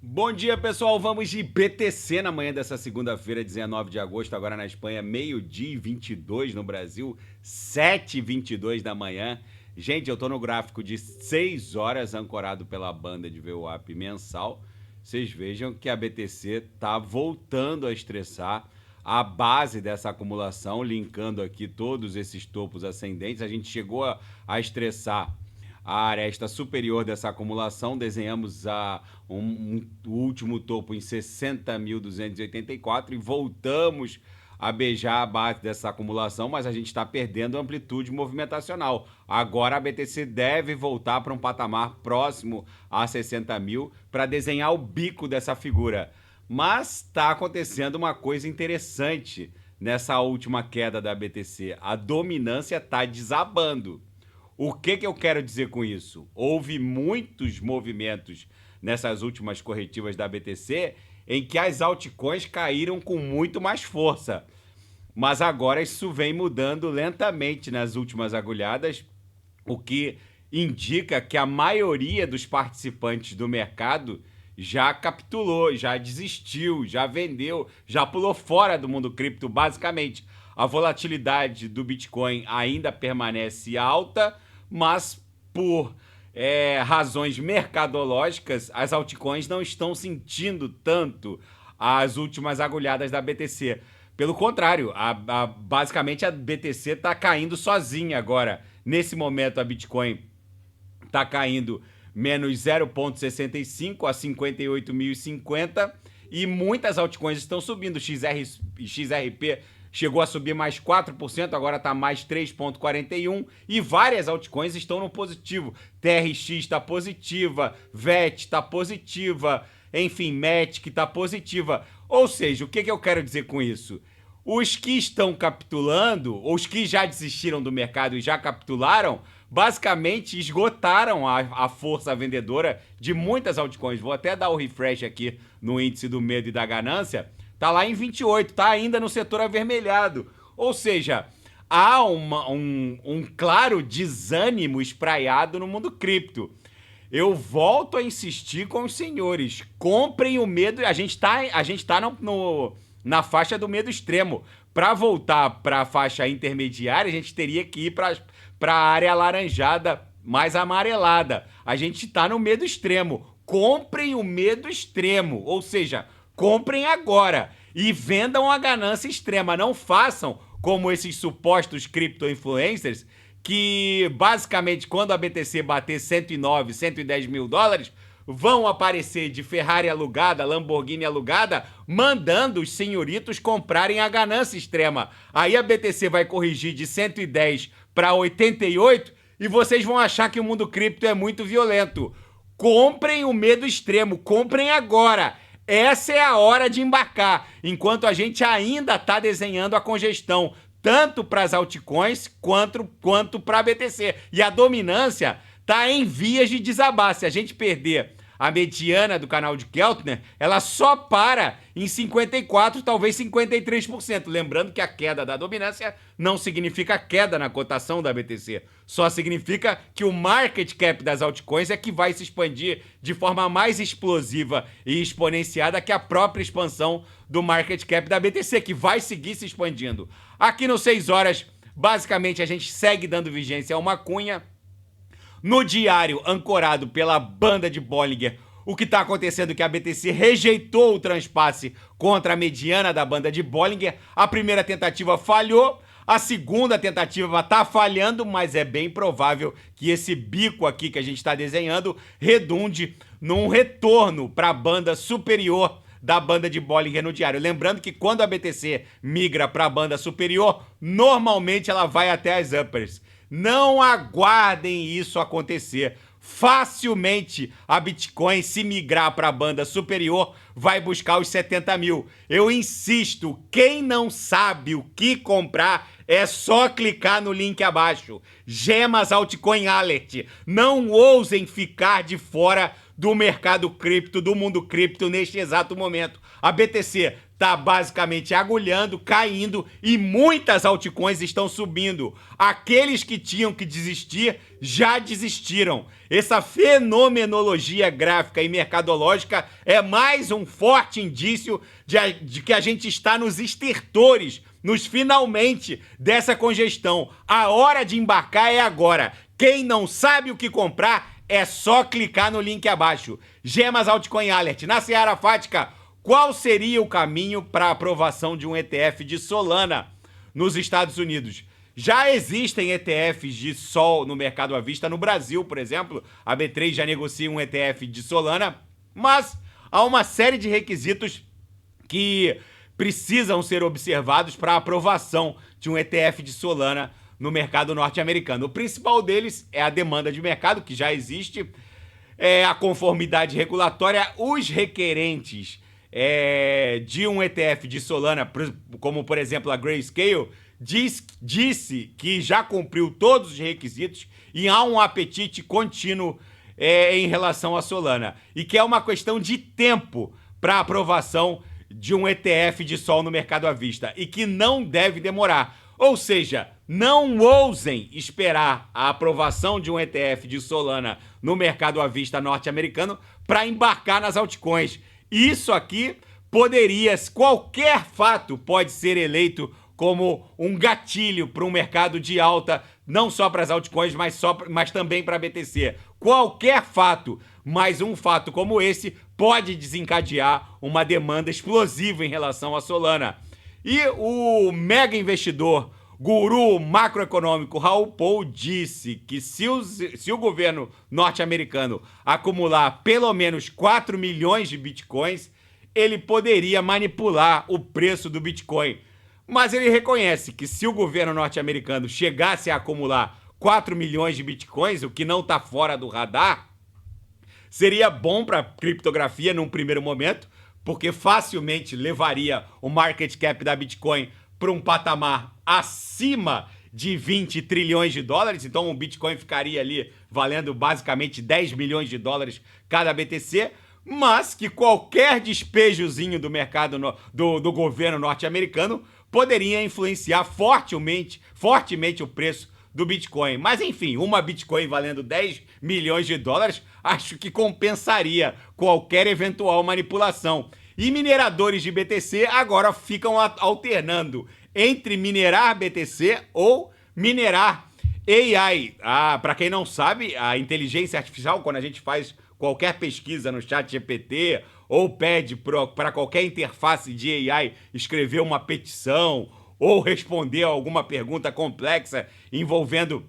Bom dia, pessoal. Vamos de BTC na manhã dessa segunda-feira, 19 de agosto, agora na Espanha, meio-dia e 22 no Brasil, 7h22 da manhã. Gente, eu tô no gráfico de 6 horas ancorado pela banda de VWAP mensal. Vocês vejam que a BTC tá voltando a estressar a base dessa acumulação, linkando aqui todos esses topos ascendentes. A gente chegou a estressar a aresta superior dessa acumulação, desenhamos o último topo em 60.284 e voltamos a beijar a base dessa acumulação, mas a gente está perdendo amplitude movimentacional. Agora a BTC deve voltar para um patamar próximo a 60 mil para desenhar o bico dessa figura. Mas está acontecendo uma coisa interessante nessa última queda da BTC. A dominância está desabando. O que eu quero dizer com isso? Houve muitos movimentos nessas últimas corretivas da BTC em que as altcoins caíram com muito mais força. Mas agora isso vem mudando lentamente nas últimas agulhadas, o que indica que a maioria dos participantes do mercado já capitulou, já desistiu, já vendeu, já pulou fora do mundo cripto, basicamente. A volatilidade do Bitcoin ainda permanece alta, mas por razões mercadológicas, as altcoins não estão sentindo tanto as últimas agulhadas da BTC. Pelo contrário, basicamente a BTC está caindo sozinha agora. Nesse momento, a Bitcoin está caindo menos 0,65 a 58.050 e muitas altcoins estão subindo. XRP chegou a subir mais 4%, agora está mais 3,41%. E várias altcoins estão no positivo. TRX está positiva, VET está positiva, enfim, METIC está positiva. Ou seja, o que eu quero dizer com isso? Os que estão capitulando, os que já desistiram do mercado e já capitularam, basicamente esgotaram a força vendedora de muitas altcoins. Vou até dar o refresh aqui no índice do medo e da ganância. Tá lá em 28, tá ainda no setor avermelhado. Ou seja, há um claro desânimo espraiado no mundo cripto. Eu volto a insistir com os senhores. Comprem o medo. A gente tá na faixa do medo extremo. Para voltar para a faixa intermediária, a gente teria que ir para a área alaranjada, mais amarelada. A gente tá no medo extremo. Comprem o medo extremo. Ou seja, comprem agora e vendam a ganância extrema. Não façam como esses supostos cripto-influencers que, basicamente, quando a BTC bater 109, 110 mil dólares, vão aparecer de Ferrari alugada, Lamborghini alugada, mandando os senhoritos comprarem a ganância extrema. Aí a BTC vai corrigir de 110 para 88 e vocês vão achar que o mundo cripto é muito violento. Comprem o medo extremo, comprem agora. Essa é a hora de embarcar, enquanto a gente ainda está desenhando a congestão, tanto para as altcoins quanto para a BTC. E a dominância está em vias de desabar. Se a gente perder a mediana do canal de Keltner, ela só para em 54%, talvez 53%. Lembrando que a queda da dominância não significa queda na cotação da BTC. Só significa que o market cap das altcoins é que vai se expandir de forma mais explosiva e exponenciada que a própria expansão do market cap da BTC, que vai seguir se expandindo. Aqui no 6 horas, basicamente a gente segue dando vigência a uma cunha. No diário, ancorado pela banda de Bollinger, o que está acontecendo é que a BTC rejeitou o transpasse contra a mediana da banda de Bollinger. A primeira tentativa falhou, a segunda tentativa está falhando, mas é bem provável que esse bico aqui que a gente está desenhando redunde num retorno para a banda superior da banda de Bollinger no diário. Lembrando que quando a BTC migra para a banda superior, normalmente ela vai até as uppers. Não aguardem isso acontecer. Facilmente a Bitcoin, se migrar para a banda superior, vai buscar os 70 mil. Eu insisto, quem não sabe o que comprar, é só clicar no link abaixo. Gemas Altcoin Alert. Não ousem ficar de fora do mercado cripto, do mundo cripto neste exato momento. A BTC está basicamente agulhando, caindo e muitas altcoins estão subindo. Aqueles que tinham que desistir já desistiram. Essa fenomenologia gráfica e mercadológica é mais um forte indício de que a gente está nos estertores, nos finalmente dessa congestão. A hora de embarcar é agora. Quem não sabe o que comprar, é só clicar no link abaixo. Gemas Altcoin Alert. Na Seara Fática, qual seria o caminho para a aprovação de um ETF de Solana nos Estados Unidos? Já existem ETFs de Sol no mercado à vista. No Brasil, por exemplo, a B3 já negocia um ETF de Solana, mas há uma série de requisitos que precisam ser observados para a aprovação de um ETF de Solana no mercado norte-americano. O principal deles é a demanda de mercado, que já existe, a conformidade regulatória, os requerentes de um ETF de Solana, como por exemplo a Grayscale, disse que já cumpriu todos os requisitos e há um apetite contínuo em relação à Solana. E que é uma questão de tempo para a aprovação de um ETF de Sol no mercado à vista e que não deve demorar. Ou seja, não ousem esperar a aprovação de um ETF de Solana no mercado à vista norte-americano para embarcar nas altcoins. Isso aqui qualquer fato pode ser eleito como um gatilho para um mercado de alta, não só para as altcoins, mas também para a BTC. Qualquer fato, mas um fato como esse, pode desencadear uma demanda explosiva em relação à Solana. E o mega investidor, guru macroeconômico Raul Pal disse que se o governo norte-americano acumular pelo menos 4 milhões de bitcoins, ele poderia manipular o preço do Bitcoin. Mas ele reconhece que se o governo norte-americano chegasse a acumular 4 milhões de bitcoins, o que não está fora do radar, seria bom para a criptografia num primeiro momento, porque facilmente levaria o market cap da Bitcoin para um patamar acima de 20 trilhões de dólares. Então o Bitcoin ficaria ali valendo basicamente 10 milhões de dólares cada BTC, mas que qualquer despejozinho do mercado do governo norte-americano poderia influenciar fortemente o preço do Bitcoin. Mas enfim, uma Bitcoin valendo 10 milhões de dólares, acho que compensaria qualquer eventual manipulação. E mineradores de BTC agora ficam alternando entre minerar BTC ou minerar AI. Para quem não sabe, a inteligência artificial, quando a gente faz qualquer pesquisa no ChatGPT ou pede para qualquer interface de AI escrever uma petição ou responder a alguma pergunta complexa envolvendo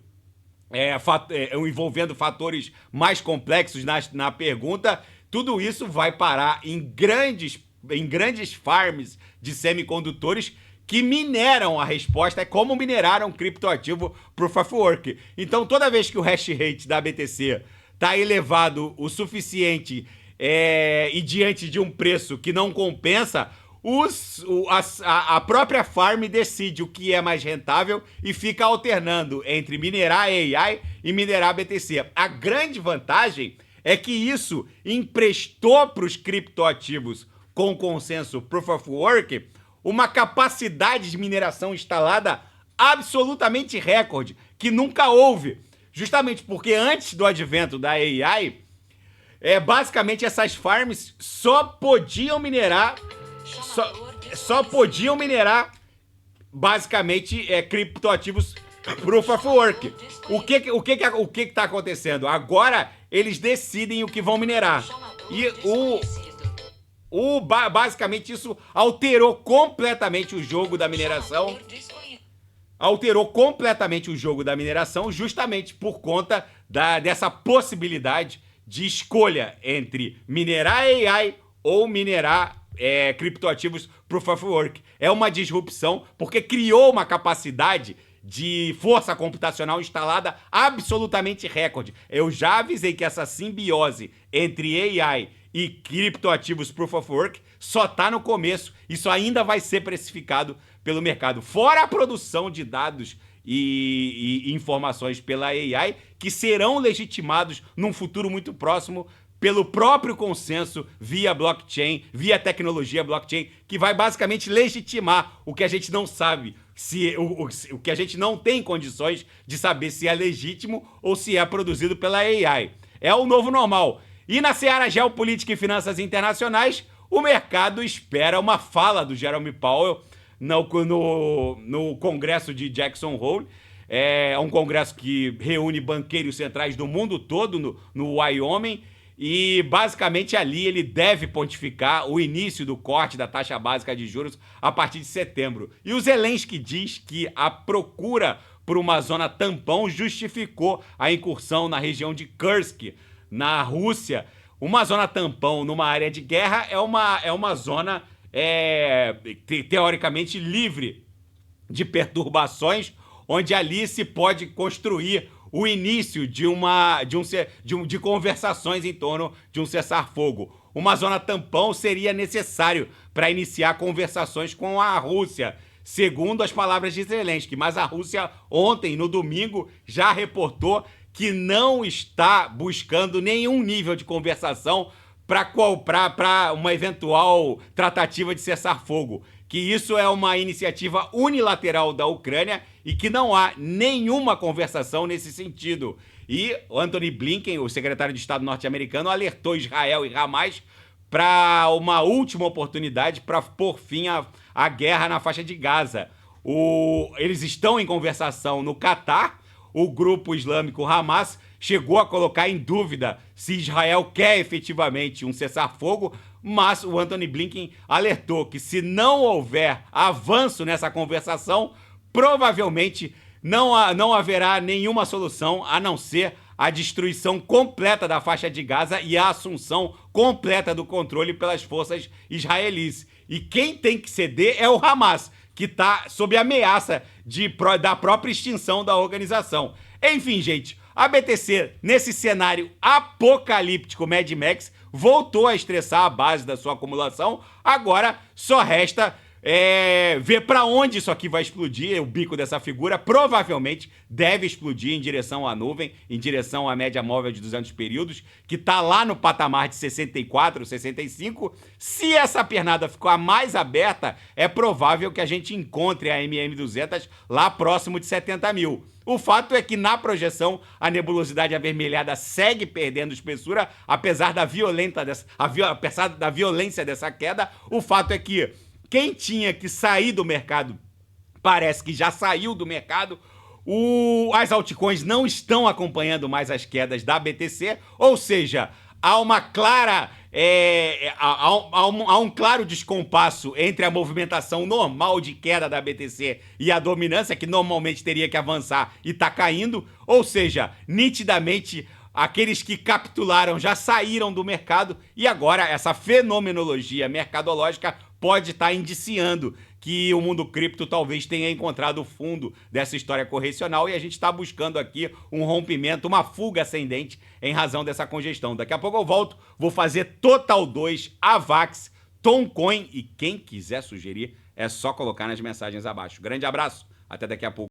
fatores mais complexos na pergunta, tudo isso vai parar em grandes farms de semicondutores que mineram a resposta, como mineraram criptoativo Proof of Work. Então, toda vez que o hash rate da BTC está elevado o suficiente e diante de um preço que não compensa, a própria farm decide o que é mais rentável e fica alternando entre minerar AI e minerar BTC. A grande vantagem é que isso emprestou para os criptoativos com consenso Proof of Work uma capacidade de mineração instalada absolutamente recorde, que nunca houve. Justamente porque antes do advento da AI, basicamente essas farms só podiam minerar basicamente criptoativos Proof of Work. O que está acontecendo? Agora eles decidem o que vão minerar. E basicamente isso alterou completamente o jogo da mineração. Justamente por conta dessa possibilidade de escolha entre minerar AI ou minerar criptoativos Proof of Work. É uma disrupção porque criou uma capacidade de força computacional instalada absolutamente recorde. Eu já avisei que essa simbiose entre AI e criptoativos Proof of Work só está no começo. Isso ainda vai ser precificado pelo mercado. Fora a produção de dados e informações pela AI, que serão legitimados num futuro muito próximo pelo próprio consenso via blockchain, via tecnologia blockchain, que vai basicamente legitimar o que a gente não sabe, o que a gente não tem condições de saber se é legítimo ou se é produzido pela AI. É o novo normal. E na seara geopolítica e finanças internacionais, o mercado espera uma fala do Jerome Powell no congresso de Jackson Hole. É um congresso que reúne banqueiros centrais do mundo todo no Wyoming. E basicamente ali ele deve pontificar o início do corte da taxa básica de juros a partir de setembro. E o Zelensky diz que a procura por uma zona tampão justificou a incursão na região de Kursk, na Rússia. Uma zona tampão numa área de guerra é uma zona teoricamente livre de perturbações, onde ali se pode construir o início de conversações em torno de um cessar-fogo. Uma zona tampão seria necessário para iniciar conversações com a Rússia, segundo as palavras de Zelensky. Mas a Rússia ontem, no domingo, já reportou que não está buscando nenhum nível de conversação para uma eventual tratativa de cessar-fogo, que isso é uma iniciativa unilateral da Ucrânia e que não há nenhuma conversação nesse sentido. E o Antony Blinken, o secretário de Estado norte-americano, alertou Israel e Hamas para uma última oportunidade para pôr fim à guerra na faixa de Gaza. Eles estão em conversação no Catar. O grupo islâmico Hamas chegou a colocar em dúvida se Israel quer efetivamente um cessar-fogo, mas o Antony Blinken alertou que se não houver avanço nessa conversação, provavelmente não haverá nenhuma solução a não ser a destruição completa da faixa de Gaza e a assunção completa do controle pelas forças israelis. E quem tem que ceder é o Hamas, que está sob ameaça da própria extinção da organização. Enfim, gente, a BTC, nesse cenário apocalíptico Mad Max, voltou a estressar a base da sua acumulação. Agora só resta ver para onde isso aqui vai explodir. O bico dessa figura provavelmente deve explodir em direção à nuvem, em direção à média móvel de 200 períodos, que está lá no patamar de 64, 65. Se essa pernada ficar mais aberta, é provável que a gente encontre a MM200 lá próximo de 70 mil. O fato é que na projeção a nebulosidade avermelhada segue perdendo espessura, apesar da violência dessa queda. O fato é que quem tinha que sair do mercado parece que já saiu do mercado. As altcoins não estão acompanhando mais as quedas da BTC, ou seja, há uma clara há um claro descompasso entre a movimentação normal de queda da BTC e a dominância, que normalmente teria que avançar e está caindo. Ou seja, nitidamente, aqueles que capitularam já saíram do mercado e agora essa fenomenologia mercadológica pode estar indiciando que o mundo cripto talvez tenha encontrado o fundo dessa história correcional e a gente está buscando aqui um rompimento, uma fuga ascendente em razão dessa congestão. Daqui a pouco eu volto, vou fazer Total 2, Avax, Toncoin e quem quiser sugerir é só colocar nas mensagens abaixo. Grande abraço, até daqui a pouco.